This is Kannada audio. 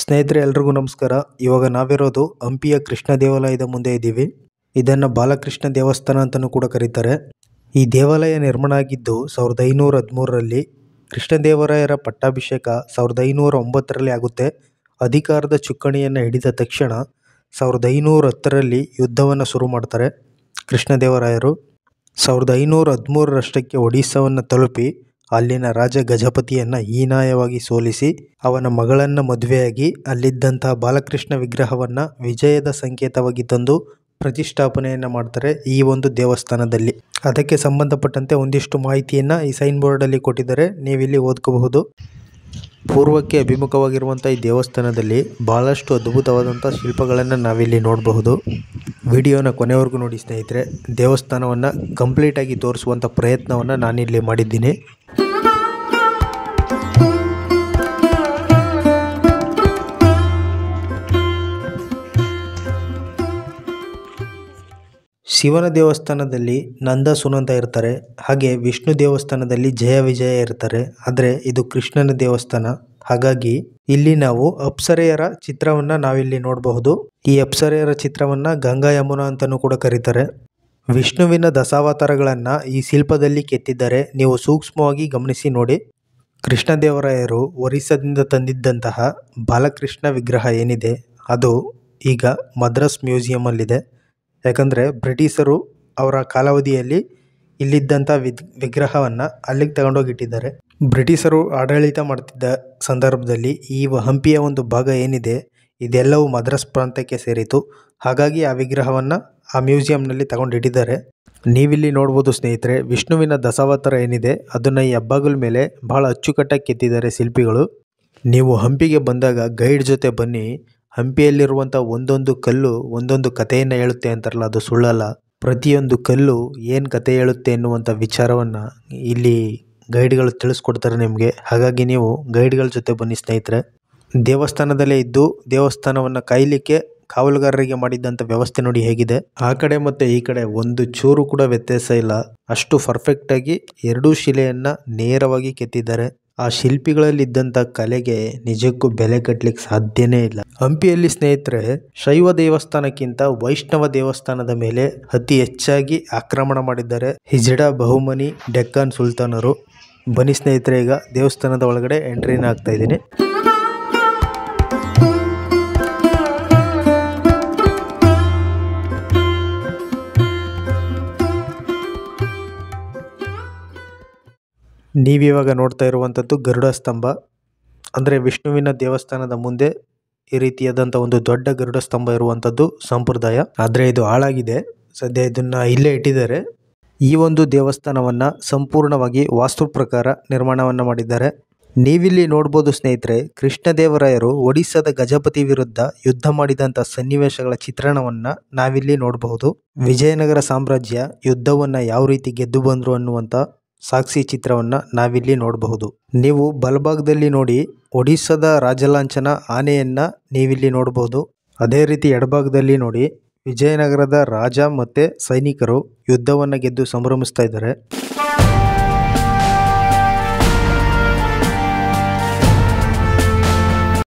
ಸ್ನೇಹಿತರೆ ಎಲ್ರಿಗೂ ನಮಸ್ಕಾರ. ಇವಾಗ ನಾವಿರೋದು ಹಂಪಿಯ ಕೃಷ್ಣ ದೇವಾಲಯದ ಮುಂದೆ ಇದ್ದೀವಿ. ಇದನ್ನು ಬಾಲಕೃಷ್ಣ ದೇವಸ್ಥಾನ ಅಂತಲೂ ಕೂಡ ಕರೀತಾರೆ. ಈ ದೇವಾಲಯ ನಿರ್ಮಾಣ ಆಗಿದ್ದು 1513ರಲ್ಲಿ. ಕೃಷ್ಣದೇವರಾಯರ ಪಟ್ಟಾಭಿಷೇಕ 1509ರಲ್ಲಿ ಆಗುತ್ತೆ. ಅಧಿಕಾರದ ಚುಕ್ಕಾಣಿಯನ್ನು ಹಿಡಿದ ತಕ್ಷಣ 1510ರಲ್ಲಿ ಯುದ್ಧವನ್ನು ಶುರು ಮಾಡ್ತಾರೆ. ಕೃಷ್ಣದೇವರಾಯರು 1513ರಷ್ಟಕ್ಕೆ ಒಡಿಸ್ಸಾವನ್ನು ತಲುಪಿ ಅಲ್ಲಿನ ರಾಜ ಗಜಪತಿಯನ್ನು ಹೀನಾಯವಾಗಿ ಸೋಲಿಸಿ ಅವನ ಮಗಳನ್ನು ಮದುವೆಯಾಗಿ ಅಲ್ಲಿದ್ದಂತಹ ಬಾಲಕೃಷ್ಣ ವಿಗ್ರಹವನ್ನು ವಿಜಯದ ಸಂಕೇತವಾಗಿ ತಂದು ಪ್ರತಿಷ್ಠಾಪನೆಯನ್ನು ಮಾಡ್ತಾರೆ ಈ ಒಂದು ದೇವಸ್ಥಾನದಲ್ಲಿ. ಅದಕ್ಕೆ ಸಂಬಂಧಪಟ್ಟಂತೆ ಒಂದಿಷ್ಟು ಮಾಹಿತಿಯನ್ನು ಈ ಸೈನ್ ಬೋರ್ಡಲ್ಲಿ ಕೊಟ್ಟಿದ್ದಾರೆ, ನೀವಿಲ್ಲಿ ಓದ್ಕೋಬಹುದು. ಪೂರ್ವಕ್ಕೆ ಅಭಿಮುಖವಾಗಿರುವಂಥ ಈ ದೇವಸ್ಥಾನದಲ್ಲಿ ಬಹಳಷ್ಟು ಅದ್ಭುತವಾದಂಥ ಶಿಲ್ಪಗಳನ್ನು ನಾವಿಲ್ಲಿ ನೋಡಬಹುದು. ವಿಡಿಯೋನ ಕೊನೆವರೆಗೂ ನೋಡಿ ಸ್ನೇಹಿತರೆ. ದೇವಸ್ಥಾನವನ್ನು ಕಂಪ್ಲೀಟಾಗಿ ತೋರಿಸುವಂಥ ಪ್ರಯತ್ನವನ್ನು ನಾನಿಲ್ಲಿ ಮಾಡಿದ್ದೀನಿ. ಶಿವನ ದೇವಸ್ಥಾನದಲ್ಲಿ ನಂದ ಸುನಂದ ಇರ್ತಾರೆ, ಹಾಗೆ ವಿಷ್ಣು ದೇವಸ್ಥಾನದಲ್ಲಿ ಜಯ ವಿಜಯ ಇರ್ತಾರೆ. ಆದರೆ ಇದು ಕೃಷ್ಣನ ದೇವಸ್ಥಾನ, ಹಾಗಾಗಿ ಇಲ್ಲಿ ನಾವು ಅಪ್ಸರೆಯರ ಚಿತ್ರವನ್ನು ನಾವಿಲ್ಲಿ ನೋಡಬಹುದು. ಈ ಅಪ್ಸರೆಯರ ಚಿತ್ರವನ್ನು ಗಂಗಾ ಯಮುನಾ ಅಂತಲೂ ಕೂಡ ಕರೀತಾರೆ. ವಿಷ್ಣುವಿನ ದಶಾವತಾರಗಳನ್ನು ಈ ಶಿಲ್ಪದಲ್ಲಿ ಕೆತ್ತಿದ್ದಾರೆ, ನೀವು ಸೂಕ್ಷ್ಮವಾಗಿ ಗಮನಿಸಿ ನೋಡಿ. ಕೃಷ್ಣದೇವರಾಯರು ಒರಿಸ್ಸಾದಿಂದ ತಂದಿದ್ದಂತಹ ಬಾಲಕೃಷ್ಣ ವಿಗ್ರಹ ಏನಿದೆ ಅದು ಈಗ ಮದ್ರಾಸ್ ಮ್ಯೂಸಿಯಮಲ್ಲಿದೆ. ಯಾಕಂದರೆ ಬ್ರಿಟಿಷರು ಅವರ ಕಾಲಾವಧಿಯಲ್ಲಿ ಇಲ್ಲಿದ್ದಂಥ ವಿಗ್ರಹವನ್ನು ಅಲ್ಲಿಗೆ ತಗೊಂಡೋಗಿಟ್ಟಿದ್ದಾರೆ. ಬ್ರಿಟಿಷರು ಆಡಳಿತ ಮಾಡ್ತಿದ್ದ ಸಂದರ್ಭದಲ್ಲಿ ಈ ಹಂಪಿಯ ಒಂದು ಭಾಗ ಏನಿದೆ ಇದೆಲ್ಲವೂ ಮದ್ರಾಸ್ ಪ್ರಾಂತ್ಯಕ್ಕೆ ಸೇರಿತು. ಹಾಗಾಗಿ ಆ ವಿಗ್ರಹವನ್ನು ಆ ಮ್ಯೂಸಿಯಂನಲ್ಲಿ ತಗೊಂಡಿಟ್ಟಿದ್ದಾರೆ. ನೀವಿಲ್ಲಿ ನೋಡ್ಬೋದು ಸ್ನೇಹಿತರೆ, ವಿಷ್ಣುವಿನ ದಶಾವತಾರ ಏನಿದೆ ಅದನ್ನು ಈ ಹೆಬ್ಬಾಗಿಲ ಮೇಲೆ ಬಹಳ ಅಚ್ಚುಕಟ್ಟಾಗಿ ಕೆತ್ತಿದ್ದಾರೆ ಶಿಲ್ಪಿಗಳು. ನೀವು ಹಂಪಿಗೆ ಬಂದಾಗ ಗೈಡ್ ಜೊತೆ ಬನ್ನಿ. ಹಂಪಿಯಲ್ಲಿರುವಂಥ ಒಂದೊಂದು ಕಲ್ಲು ಒಂದೊಂದು ಕಥೆಯನ್ನು ಹೇಳುತ್ತೆ ಅಂತಾರಲ್ಲ, ಅದು ಸುಳ್ಳಲ್ಲ. ಪ್ರತಿಯೊಂದು ಕಲ್ಲು ಏನು ಕತೆ ಹೇಳುತ್ತೆ ಎನ್ನುವಂಥ ವಿಚಾರವನ್ನು ಇಲ್ಲಿ ಗೈಡ್ಗಳು ತಿಳಿಸ್ಕೊಡ್ತಾರೆ ನಿಮಗೆ. ಹಾಗಾಗಿ ನೀವು ಗೈಡ್ಗಳ ಜೊತೆ ಬನ್ನಿ ಸ್ನೇಹಿತರೆ. ದೇವಸ್ಥಾನದಲ್ಲೇ ಇದ್ದು ದೇವಸ್ಥಾನವನ್ನು ಕಾಯಲಿಕ್ಕೆ ಕಾವಲುಗಾರರಿಗೆ ಮಾಡಿದ್ದಂಥ ವ್ಯವಸ್ಥೆ ನೋಡಿ ಹೇಗಿದೆ. ಆ ಕಡೆ ಮತ್ತು ಈ ಕಡೆ ಒಂದು ಚೂರು ಕೂಡ ವ್ಯತ್ಯಾಸ ಇಲ್ಲ. ಅಷ್ಟು ಪರ್ಫೆಕ್ಟಾಗಿ ಎರಡೂ ಶಿಲೆಯನ್ನು ನೇರವಾಗಿ ಕೆತ್ತಿದ್ದಾರೆ. ಆ ಶಿಲ್ಪಿಗಳಲ್ಲಿದ್ದಂಥ ಕಲೆಗೆ ನಿಜಕ್ಕೂ ಬೆಲೆ ಕಟ್ಟಲಿಕ್ಕೆ ಸಾಧ್ಯನೇ ಇಲ್ಲ. ಹಂಪಿಯಲ್ಲಿ ಸ್ನೇಹಿತರೆ ಶೈವ ದೇವಸ್ಥಾನಕ್ಕಿಂತ ವೈಷ್ಣವ ದೇವಸ್ಥಾನದ ಮೇಲೆ ಅತಿ ಹೆಚ್ಚಾಗಿ ಆಕ್ರಮಣ ಮಾಡಿದ್ದಾರೆ ಹಿಜಡಾ ಬಹುಮನಿ ಡೆಕ್ಕನ್ ಸುಲ್ತಾನರು. ಬನ್ನಿ ಸ್ನೇಹಿತರೆ, ಈಗ ದೇವಸ್ಥಾನದ ಒಳಗಡೆ ಎಂಟ್ರಿನ ಆಗ್ತಾ ಇದ್ದೀನಿ. ನೀವಿವಾಗ ನೋಡ್ತಾ ಇರುವಂಥದ್ದು ಗರುಡ ಸ್ತಂಭ. ಅಂದರೆ ವಿಷ್ಣುವಿನ ದೇವಸ್ಥಾನದ ಮುಂದೆ ಈ ರೀತಿಯಾದಂಥ ಒಂದು ದೊಡ್ಡ ಗರುಡ ಸ್ತಂಭ ಇರುವಂಥದ್ದು ಸಂಪ್ರದಾಯ. ಆದರೆ ಇದು ಹಾಳಾಗಿದೆ, ಸದ್ಯ ಇದನ್ನು ಇಲ್ಲೇ ಇಟ್ಟಿದ್ದಾರೆ. ಈ ಒಂದು ದೇವಸ್ಥಾನವನ್ನು ಸಂಪೂರ್ಣವಾಗಿ ವಾಸ್ತು ಪ್ರಕಾರ ನಿರ್ಮಾಣವನ್ನು ಮಾಡಿದ್ದಾರೆ. ನೀವಿಲ್ಲಿ ನೋಡ್ಬೋದು ಸ್ನೇಹಿತರೆ, ಕೃಷ್ಣದೇವರಾಯರು ಒಡಿಸ್ಸಾದ ಗಜಪತಿ ವಿರುದ್ಧ ಯುದ್ಧ ಮಾಡಿದಂಥ ಸನ್ನಿವೇಶಗಳ ಚಿತ್ರಣವನ್ನು ನಾವಿಲ್ಲಿ ನೋಡಬಹುದು. ವಿಜಯನಗರ ಸಾಮ್ರಾಜ್ಯ ಯುದ್ಧವನ್ನು ಯಾವ ರೀತಿ ಗೆದ್ದು ಬಂದರು ಅನ್ನುವಂಥ ಸಾಕ್ಷಿ ಚಿತ್ರವನ್ನು ನಾವಿಲ್ಲಿ ನೋಡಬಹುದು. ನೀವು ಬಲಭಾಗದಲ್ಲಿ ನೋಡಿ ಒಡಿಸ್ಸಾದ ರಾಜಲಾಂಛನ ಆನೆಯನ್ನು ನೀವಿಲ್ಲಿ ನೋಡಬಹುದು. ಅದೇ ರೀತಿ ಎಡಭಾಗದಲ್ಲಿ ನೋಡಿ ವಿಜಯನಗರದ ರಾಜ ಮತ್ತು ಸೈನಿಕರು ಯುದ್ಧವನ್ನು ಗೆದ್ದು ಸಂಭ್ರಮಿಸ್ತಾ ಇದ್ದಾರೆ.